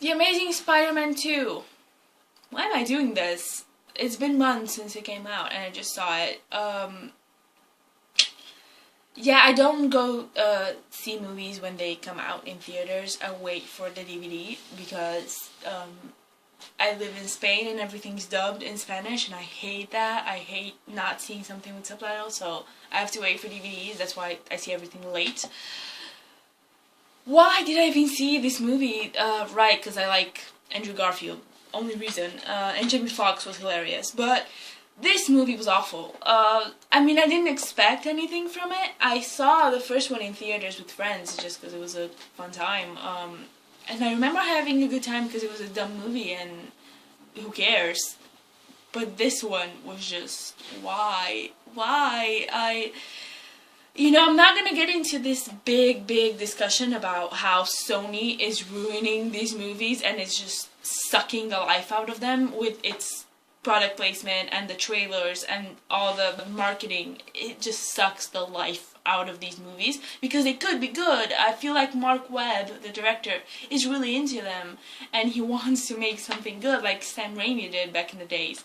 The Amazing Spider-Man 2. Why am I doing this? It's been months since it came out and I just saw it. Yeah, I don't go see movies when they come out in theaters. I wait for the DVD because I live in Spain and everything's dubbed in Spanish and I hate that. I hate not seeing something with subtitles, so I have to wait for DVDs. That's why I see everything late. Why did I even see this movie? Right, because I like Andrew Garfield. Only reason. And Jamie Foxx was hilarious. But this movie was awful. I mean, I didn't expect anything from it. I saw the first one in theaters with friends just because it was a fun time. And I remember having a good time because it was a dumb movie and who cares? But this one was just, why? You know, I'm not gonna get into this big discussion about how Sony is ruining these movies and it's just sucking the life out of them with its product placement and the trailers and all the marketing. It just sucks the life out of these movies because they could be good. I feel like Mark Webb, the director, is really into them and he wants to make something good like Sam Raimi did back in the days.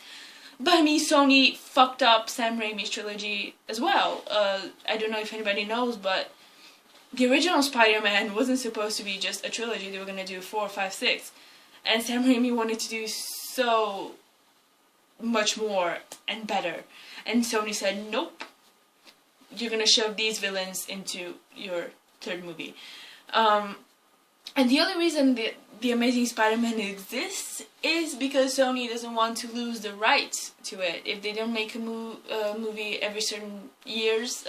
But I mean, Sony fucked up Sam Raimi's trilogy as well. I don't know if anybody knows, but the original Spider-Man wasn't supposed to be just a trilogy. They were gonna do 4, 5, 6. And Sam Raimi wanted to do so much more and better. And Sony said, nope, you're gonna shove these villains into your third movie. And the only reason the Amazing Spider-Man exists is because Sony doesn't want to lose the rights to it. If they don't make a movie every certain years,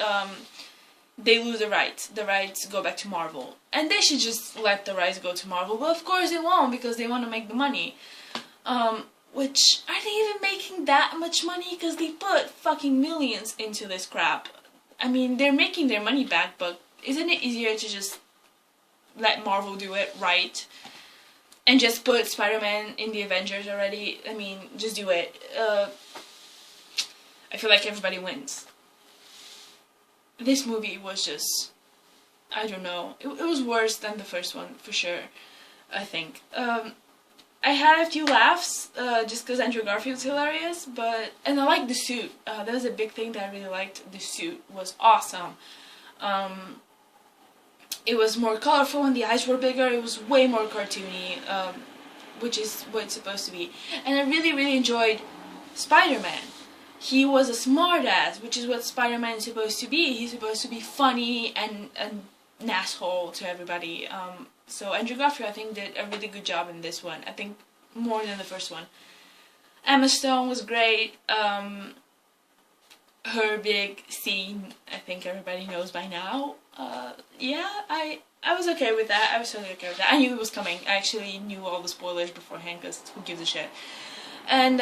they lose the rights. The rights go back to Marvel. And they should just let the rights go to Marvel. But of course they won't because they want to make the money. Which, are they even making that much money? Because they put fucking millions into this crap. I mean, they're making their money back, but isn't it easier to just let Marvel do it right and just put Spider-Man in the Avengers already? I mean, just do it. I feel like everybody wins. This movie was just, I don't know, it was worse than the first one for sure, I think. I had a few laughs just because Andrew Garfield's hilarious, and I liked the suit. That was a big thing that I really liked. The suit was awesome. It was more colorful and the eyes were bigger. It was way more cartoony, which is what it's supposed to be. And I really enjoyed Spider-Man. He was a smartass, which is what Spider-Man is supposed to be. He's supposed to be funny and an asshole to everybody. So Andrew Garfield, I think, did a really good job in this one. I think more than the first one. Emma Stone was great. Her big scene, I think everybody knows by now. Yeah, I was okay with that. I was totally okay with that. I knew it was coming. I actually knew all the spoilers beforehand because who gives a shit. And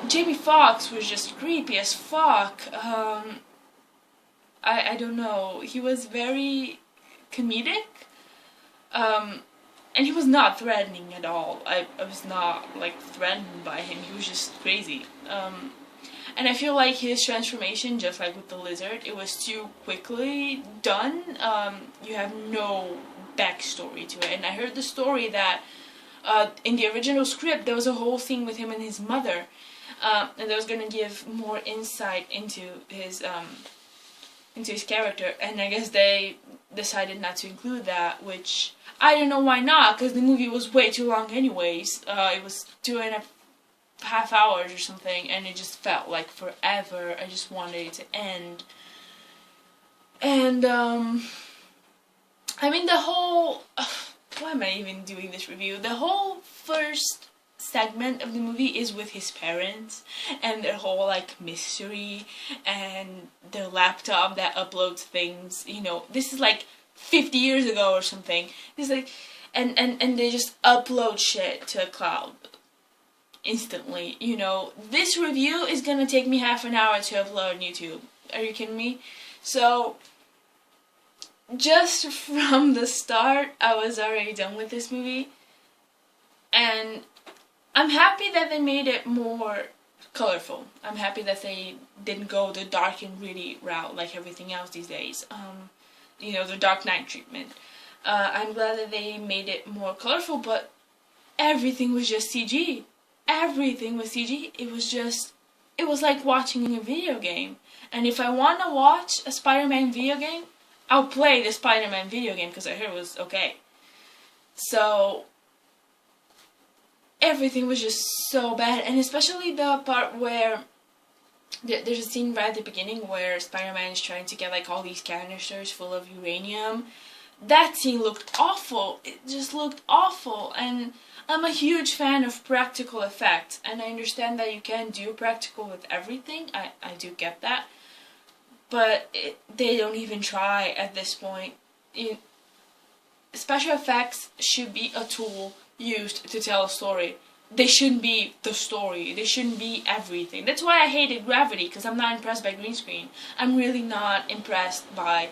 Jamie Foxx was just creepy as fuck. I don't know. He was very comedic. And he was not threatening at all. I was not, like, threatened by him. He was just crazy. And I feel like his transformation, just like with the lizard, it was too quickly done. You have no backstory to it. And I heard the story that in the original script there was a whole scene with him and his mother, and that was gonna give more insight into his character. And I guess they decided not to include that, which I don't know why not, because the movie was way too long anyways. It was 2.5 hours or something, and it just felt like forever. I just wanted it to end. And, I mean, the whole... why am I even doing this review? The whole first segment of the movie is with his parents, and their whole, like, mystery, and their laptop that uploads things, you know. This is, like, 50 years ago or something. It's like... And they just upload shit to a cloud instantly, you know. This review is gonna take me half an hour to upload on YouTube. Are you kidding me? So, just from the start, I was already done with this movie. And I'm happy that they made it more colorful. I'm happy that they didn't go the dark and gritty route like everything else these days. You know, the Dark Knight treatment. I'm glad that they made it more colorful, but everything was just CG. Everything was CG. It was like watching a video game. And if I want to watch a Spider-Man video game, I'll play the Spider-Man video game because I heard it was okay. So, everything was just so bad. And especially the part where there's a scene right at the beginning where Spider-Man is trying to get like all these canisters full of uranium. That scene looked awful. It just looked awful. And I'm a huge fan of practical effects. And I understand that you can't do practical with everything. I do get that. But they don't even try at this point. Special effects should be a tool used to tell a story. They shouldn't be the story. They shouldn't be everything. That's why I hated Gravity, because I'm not impressed by green screen. I'm really not impressed by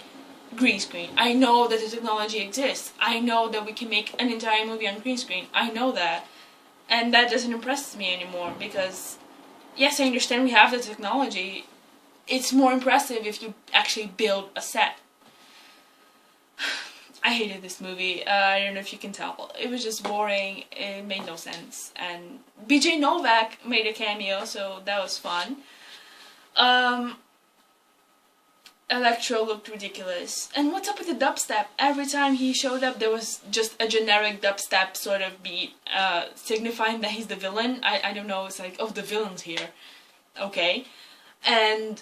green screen. I know that the technology exists. I know that we can make an entire movie on green screen. I know that. And that doesn't impress me anymore, because yes, I understand we have the technology. It's more impressive if you actually build a set. I hated this movie. I don't know if you can tell. It was just boring. It made no sense. And BJ Novak made a cameo, so that was fun. Electro looked ridiculous. And what's up with the dubstep? Every time he showed up, there was just a generic dubstep sort of beat, signifying that he's the villain. I don't know, it's like, oh, the villain's here. Okay. And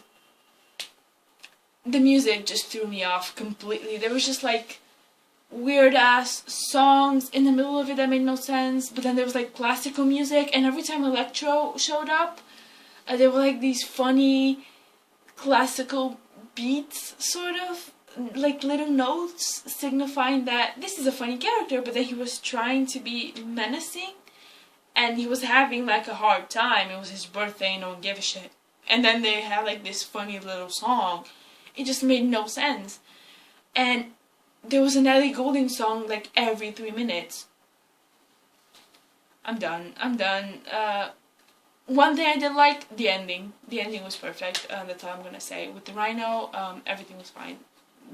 the music just threw me off completely. There was just like weird ass songs in the middle of it that made no sense, but then there was like classical music, and every time Electro showed up, there were like these funny classical beats, sort of like little notes signifying that this is a funny character, but that he was trying to be menacing and he was having like a hard time. It was his birthday, no one gave a shit. And then they had like this funny little song. It just made no sense. And there was an Ellie Goulding song like every 3 minutes. I'm done. One thing I did like, the ending. The ending was perfect. That's all I'm gonna say. With the rhino, everything was fine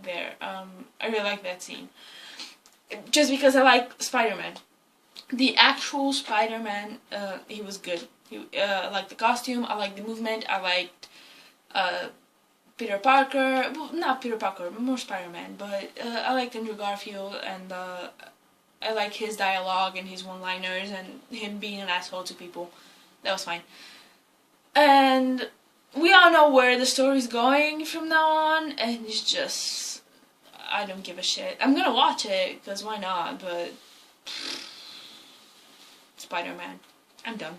there. I really like that scene. Just because I like Spider-Man. The actual Spider-Man, he was good. I liked the costume, I liked the movement, I liked Peter Parker, well, not Peter Parker, more Spider-Man, but I liked Andrew Garfield, and I like his dialogue and his one-liners and him being an asshole to people. That was fine. And we all know where the story's going from now on, and it's just, I don't give a shit. I'm gonna watch it, because why not, but Spider-Man. I'm done.